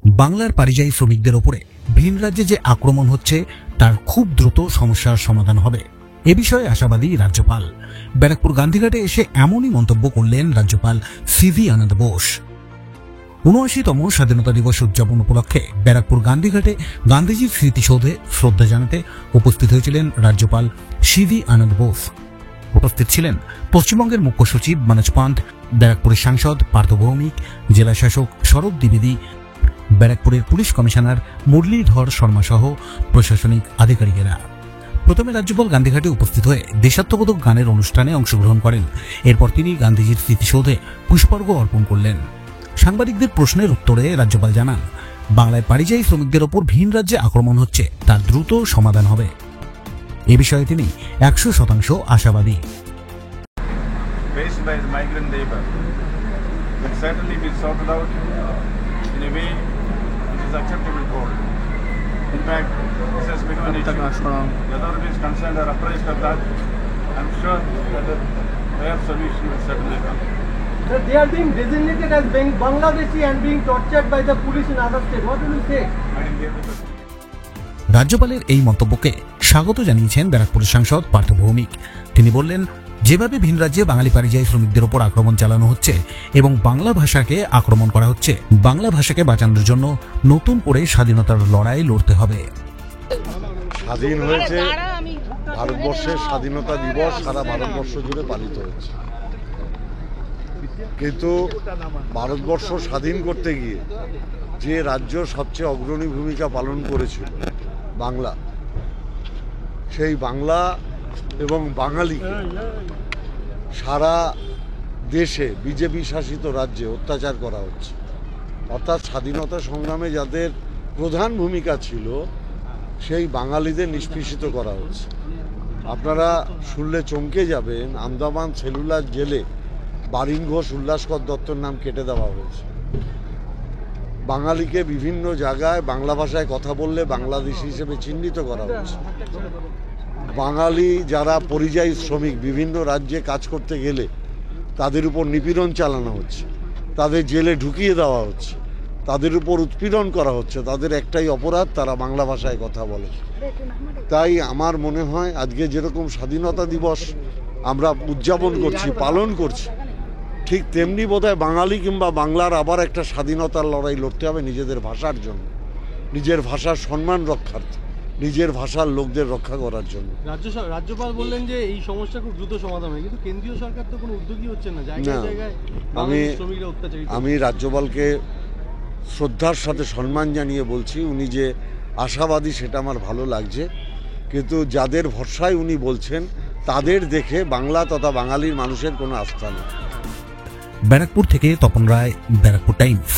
বাংলার পরিযায়ী শ্রমিকদের ওপরে ভিন রাজ্যে যে আক্রমণ হচ্ছে তার খুব দ্রুত সমস্যার সমাধান হবে এ বিষয়ে আশাবাদী রাজ্যপাল। ব্যারাকপুর গান্ধীঘাটে এসে এমনই মন্তব্য করলেন রাজ্যপাল সিভি আনন্দ বোস। ৭৯তম স্বাধীনতা দিবস উদযাপন উপলক্ষে ব্যারাকপুর গান্ধীঘাটে গান্ধীজির স্মৃতিসৌধে শ্রদ্ধা জানাতে উপস্থিত হয়েছিলেন রাজ্যপাল সিভি আনন্দ বোস। উপস্থিত ছিলেন পশ্চিমবঙ্গের মুখ্য সচিব মনোজ পান্থ, ব্যারাকপুরের সাংসদ পার্থ ভৌমিক, জেলা শাসক শরৎ দ্বিবেদী, ব্যারাকপুরের পুলিশ কমিশনার মুরলীধর শর্মা সহ প্রশাসনিক আধিকারিকেরা। প্রথমে রাজ্যপাল গান্ধীঘাটে উপস্থিত হয়ে দেশাত্মবোধক গানের অনুষ্ঠানে অংশগ্রহণ করেন। এরপর তিনি গান্ধীজির স্মৃতিসৌধে পুষ্পার্ঘ্য অর্পণ করলেন। সাংবাদিকদের প্রশ্নের উত্তরে রাজ্যপাল জানান, বাংলায় পরিযায়ী শ্রমিকদের ওপর ভিন রাজ্যে আক্রমণ হচ্ছে, তার দ্রুত সমাধান হবে। এ বিষয়ে তিনি ১০০% আশাবাদী। In fact, this has become an issue. The authorities concerned are apprised of that. I'm sure that a fair solution will certainly come. Sir, they are being designated as being Bangladeshi and being tortured by the police in other states. What will you say? রাজ্যপালের এই মন্তব্যকে স্বাগত জানিয়েছেন ব্যারাকপুরের সাংসদ পার্থ ভৌমিক। তিনি বললেন, যেভাবে ভিন রাজ্যে বাঙালি পরিযায়ী শ্রমিকদের উপর আক্রমণ চালানো হচ্ছে এবং বাংলা ভাষাকে আক্রমণ করা হচ্ছে, বাংলা ভাষাকে বাঁচানোর জন্য নতুন করে স্বাধীনতার লড়াই লড়তে হবে। স্বাধীন হয়েছে, ভারতবর্ষের স্বাধীনতা দিবস সারা ভারতবর্ষ জুড়ে পালিত হচ্ছে, কিন্তু ভারতবর্ষ স্বাধীন করতে গিয়ে যে রাজ্য সবচেয়ে অগ্রণী ভূমিকা পালন করেছিল বাংলা, সেই বাংলা এবং বাঙালিকে সারা দেশে বিজেপি শাসিত রাজ্যে অত্যাচার করা হচ্ছে। অর্থাৎ স্বাধীনতা সংগ্রামে যাদের প্রধান ভূমিকা ছিল সেই বাঙালিদের নিষ্পেষিত করা হচ্ছে। আপনারা শুনলে চমকে যাবেন, আন্দামান সেলুলার জেলে বারিন ঘোষ, উল্লাসকর দত্তর নাম কেটে দেওয়া হয়েছে। বাঙালিকে বিভিন্ন জায়গায় বাংলা ভাষায় কথা বললে বাংলাদেশি হিসেবে চিহ্নিত করা হচ্ছে। বাঙালি যারা পরিযায়ী শ্রমিক বিভিন্ন রাজ্যে কাজ করতে গেলে তাদের উপর নিপীড়ন চালানো হচ্ছে, তাদের জেলে ঢুকিয়ে দেওয়া হচ্ছে, তাদের উপর উৎপীড়ন করা হচ্ছে। তাদের একটাই অপরাধ, তারা বাংলা ভাষায় কথা বলে। তাই আমার মনে হয় আজকে যেরকম স্বাধীনতা দিবস আমরা উদযাপন করছি, পালন করছি, ঠিক তেমনি বোধহয় বাঙালি কিংবা বাংলার আবার একটা স্বাধীনতার লড়াই লড়তে হবে নিজেদের ভাষার জন্য, নিজের ভাষার সম্মান রক্ষার্থে, নিজের ভাষার লোকদের রক্ষা করার জন্য। রাজ্যপাল বললেন যে এই সমস্যা খুব দ্রুত সমাধান হয়, কিন্তু কেন্দ্রীয় সরকার তো কোনো উদ্যোগী হচ্ছে না। আমি রাজ্যপালকে শ্রদ্ধার সাথে সম্মান জানিয়ে বলছি, উনি যে আশাবাদী সেটা আমার ভালো লাগছে, কিন্তু যাদের ভরসায় উনি বলছেন তাদের দেখে বাংলা তথা বাঙালির মানুষের কোনো আস্থা নেই। ব্যারাকপুর থেকে তপন রায়, ব্যারাকপুর টাইমস।